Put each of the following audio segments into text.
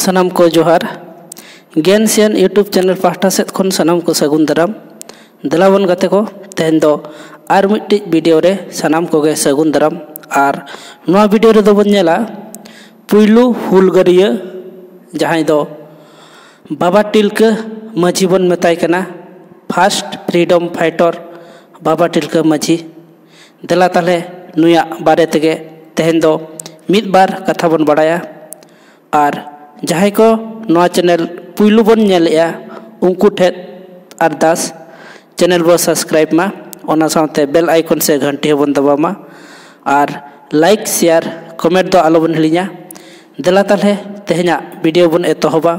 सनाम को जोहार ज्ञानसियन YouTube channel पाहटा सेद खन सनाम को सगुन दाराम देलावन गाते को तेहन दो आर मिट्टी वीडियो रे सनाम को गे सगुन दाराम आर नवा वीडियो रे दो बन नेला पुइलु हुलगारिया जहां दो बाबा तिलका माझी बन मेताय कना फास्ट फ्रीडम फाइटर बाबा तिलका माझी देला ताले नुया बारे तेगे तेहन दो मिद बार कथा बन बड़ाया और जहां को नवा चैनल पुइलु बन नेलया उनको ठेत अरदास चैनल बो सब्सक्राइब मा ओना साथे बेल आइकन से घंटी बन दबामा और लाइक शेयर कमेंट दो आलो बन हिलिया देला ताले तेहना वीडियो बन एतोहबा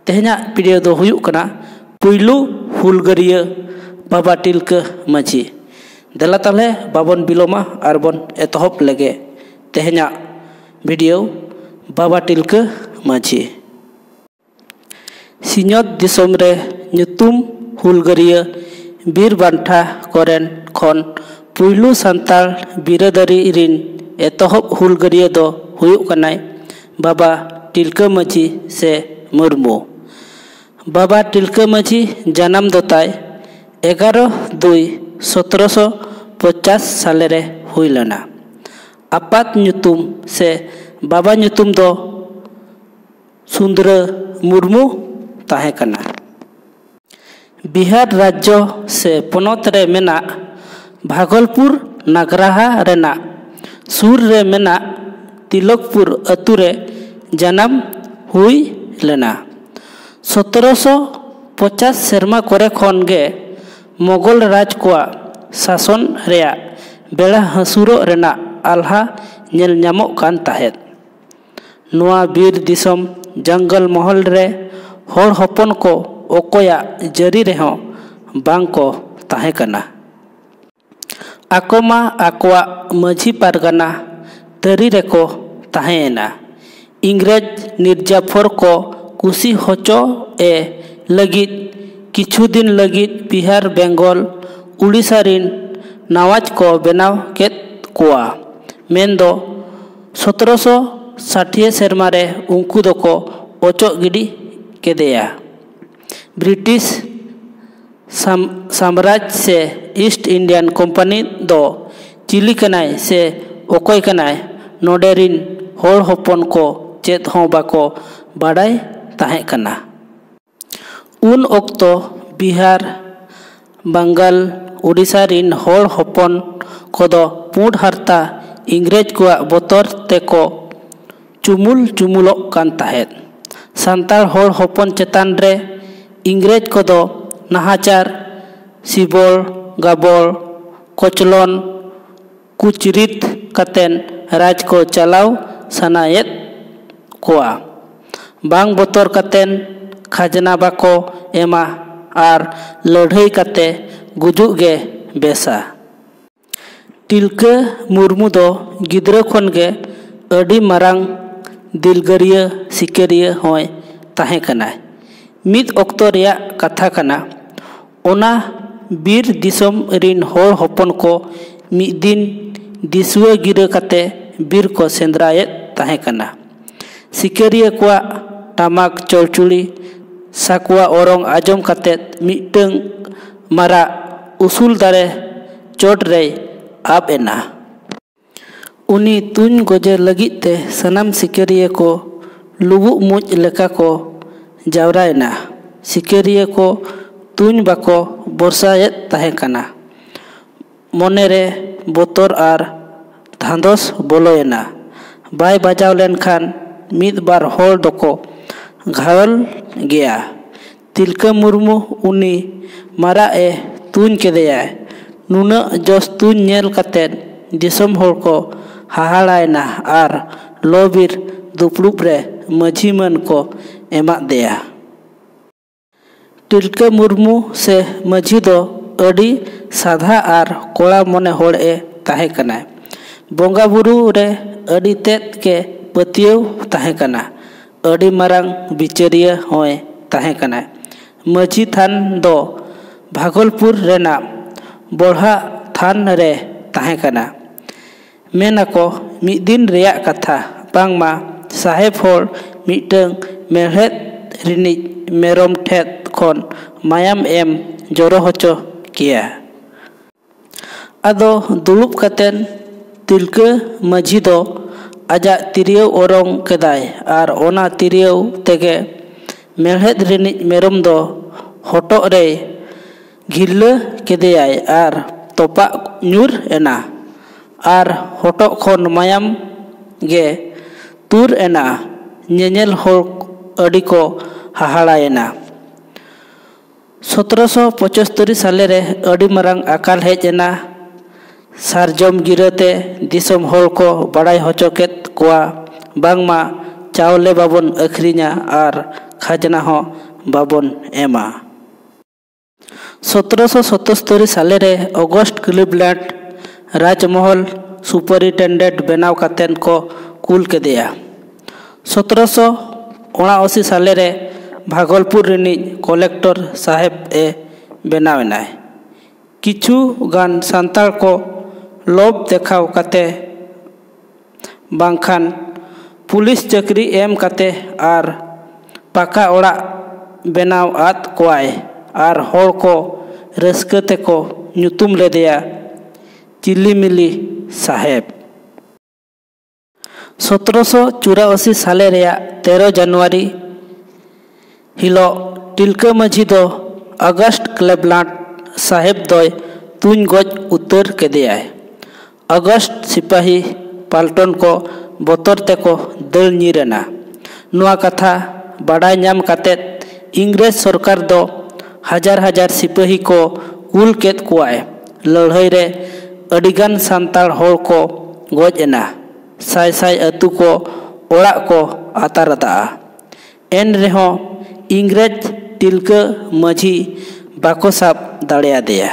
तेहना वीडियो दो हुयु कना पुइलु हुलगारिया बाबा तिलका माझी देला ताले बाबन बिलोमा और बन एतोहब लगे तेहना वीडियो बाबा तिलका माझी सिन्नत दिसोम रे ᱧᱩᱛᱩᱢ हुलगारिया बीर बांठा कोरेन खन पुइलु सान्ताल बिरादारी रिन एतोहब हुलगारिया दो हुयु कनाय बाबा तिलका माझी से मुर्मू बाबा तिलका माझी जन्म दोताय 11/2/1750 साले रे हुई लना आपात ᱧᱩᱛᱩᱢ से बाबा ᱧᱩᱛᱩᱢ दो सुंदर मुर्मू ताहे कना बिहार राज्य से पोनत रे मेना भागलपुर नागराहा रेना सुर रे मेना तिलकपुर अतु रे जन्म हुई लेना 1750 सेरमा करे खन गे मोगल राज कोआ शासन रेया बेड़ा हसुरो रेना आल्हा नेल ᱧᱟᱢᱚᱜ कान ताहेत नुआ बीर दिसम जंगल महल रे होड़ हपन को ओकोया जरी रेहो बांग को ताहे कना आकोमा आकोआ माझी पारगाना तरी रेको ताहेना इंग्रेज निर्जाफर को कुसी होचो ए लगित किछु दिन लगित बिहार बेंगल उड़ीसा रिन नवाज को बेनाव केत कोआ मेंदो 1760 सेरमा रे उनको दोको ओचो गिडी केदेया ब्रिटिश साम्राज्य से ईस्ट इंडियन कंपनी दो चिली कनाय से ओकोय कनाय नोडेरिन होड़ हपन को चेत हों बाको बाडाय ताहे कना उन ओक्तो बिहार बंगाल उड़ीसा रिन होड़ हपन कोदो पुंड हरता इंग्रेज को बोतर तेको चुमुल चुमुलो कान ताहेत सांताल होड़ हपन चेतान रे इंग्रेज को दो नाहाचार सिबोल गाबोल कोचलोन कुचरित कतेन राज को चलाव सनायत कोआ बांग बोतर कतेन खाजना बाको एमा आर लड़ाई कते गुजुग गे बेसा तिलका मुर्मू दो गिद्रा खन गे अडी मारांग दिलगारिया सिकेरिया होय ताहे कना मिद ऑक्तो रिया कथा कना ओना बीर दिसम रिन होड़ हपन को मिद दिन दिसुआ गिरा कते बीर को सेंद्रायत ताहे कना सिकेरिया कोआ टामाक चौचुड़ी साकुआ ओरंग आजम कते मिटंग मारा उसूल दारे चोट रे आप एना उनी तुन गोजे लगित ते सनाम सिकेरिया को लुबु मुज लेका को जावरायना सिकेरिया को तुन बाको बरसायत ताहे कना मोने रे बोतर आर धांदोस बोलोयना बाय बाजाव लेन खान मिद बार होड़ दोको घायल गया तिलका मुर्मू उनी मारा ए तुन केदेया नुना जस तुन नेल कतेन दिसम होड़ को हाहाड़ायना आर लोबिर दुपड़ुब रे माझी मन को एमा देया तिलका मुर्मू से माझी दो अडी साधा आर कोड़ा मने होड़ ए ताहे कना बोंगा बुरु रे अडी तेत के पतियव ताहे कना अडी मारांग बिचारिया होय ताहे कना माझी थान दो भागलपुर रेना बोढ़ा थान रे ताहे कना मेना को मिद दिन रेया कथा बांगमा साहेब होड़ मिटंग मेलहेद रिनिज मेरम ठेद खन मायाम एम जरो होचो किया। आदो दुलुप कातेन तिलका माझी दो आजा तिरियाव ओरंग केदाय आर ओना तिरियाव तेगे मेलहेद रिनिज मेरम दो हटो रे घिरला केदेयाय आर तोपा ᱧᱩᱨ एना आर हटो खन मायाम गे तुर एना ñeñel हर अडी को हाहाड़ायना। 1775 साले रे अडी मरांग अकाल हेज एना। सारजम गिरते दिसम हर को बड़ाई होचो केत कोआ बांगमा चावले बाबन अखरिञा आर खाजना हो बाबन एमा। 1777 साले रे अगस्ट क्लिवलैंड राजमहल सुपरिटेंडेंट बनाव कातेन को कुल केदेया। 1779 साले रे भागलपुर रिनिज कलेक्टर साहेब ए बनावेनाय। किछु गान सांताल को लोभ देखाव काते बांखान पुलिस चाकरी एम काते आर पाका ओड़ा बनाव आत कोआय आर हर को रस्के तेको ᱧᱩᱛᱩᱢ लेदेया चिल्लीमिली साहेब। 1784 साले रेया 13 जनवरी हिलो तिलका माझी दो अगस्ट क्लिवलैंड साहेब दोय तुन गज उतर केदेयाय। अगस्ट सिपाही पाल्टन को बतर तेको दल ᱧᱤᱨᱮᱱᱟ। नुआ कथा बाडाय ᱧᱟᱢ कातेत इंग्रेज सरकार दो हजार हजार सिपाही को कुल केत कुआय। लड़ाई रे अडिगान सांताल हर को गज एना। साय साय अतु को ओड़ा को आतारदा। एन रेहो इंग्रेज तिलका माझी बाको साब दाड़ेयादेया।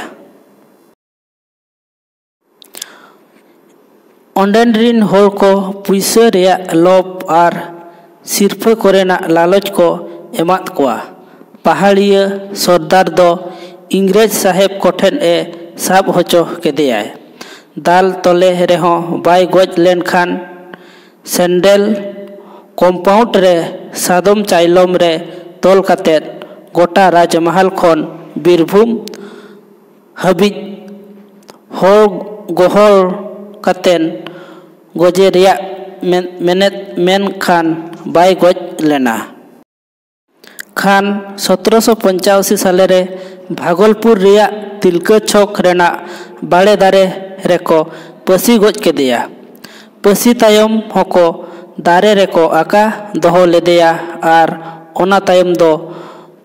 ओंडेन रिन हर को पुइसा रेया लोभ आर सिरफा कोरेना लालच को एमात कोआ। पहाड़िया सरदार दो इंग्रेज साहेब कोठेन ए साब होचो केदेयाय। दाल तले रेहो बाय गज लेन खान सेंडेल कम्पाउंड रे सादम चाइलम रे तोल कातेत गोटा राजमहल खन बीरभूम हाबिज हर गोहर कातेन गजे रेया मेनेत मेन खान बाय गज लेना। खान 1785 साले रे भागलपुर रिया तिलका चौक रेना बाड़े दारे रेको पसी गज केदेया। पसी तायम होको दारे रेको आका दोहो लेदेया आर ओना तायम दो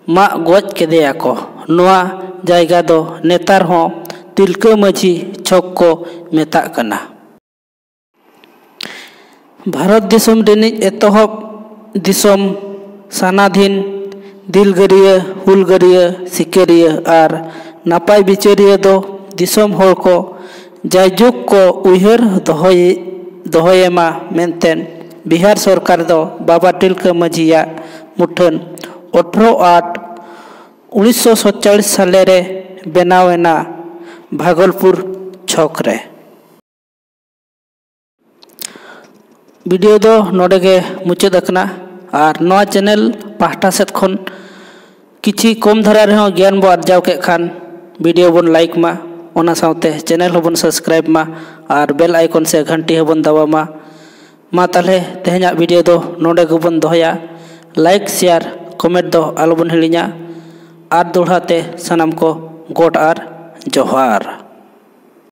मा गज केदेया को। नुआ जायगा दो नेतार हो तिलका माझी चौक को मेता कना। भारत दिसम रिनिज एतोहब दिसम सानाधीन दिलगरिया हुलगरिया सिकरिया आर नापाय बिचारिया दो दिसम हर को जायजुग को उयहर दोहयेमा मेनतेन बिहार सरकार दो बाबा तिलका माझीया मुठन 18/8/1947 साले रे बनावेना भागलपुर छौक रे। वीडियो दो नोडेगे मुचाद अकना और नवा चैनल पाहटा सेद खन किछि कम धारा रेहो ज्ञान बो अर्जाव के खान वीडियो बन लाइक मा ओना सावते चैनल होबन सब्सक्राइब मा और बेल आइकन से घंटी होबन दबा मा ताले तेहना वीडियो दो नोडे गोबन दोहया। लाइक शेयर कमेंट दो आलोबन हिलिना और दोहराते सनाम को गोड और जोहार।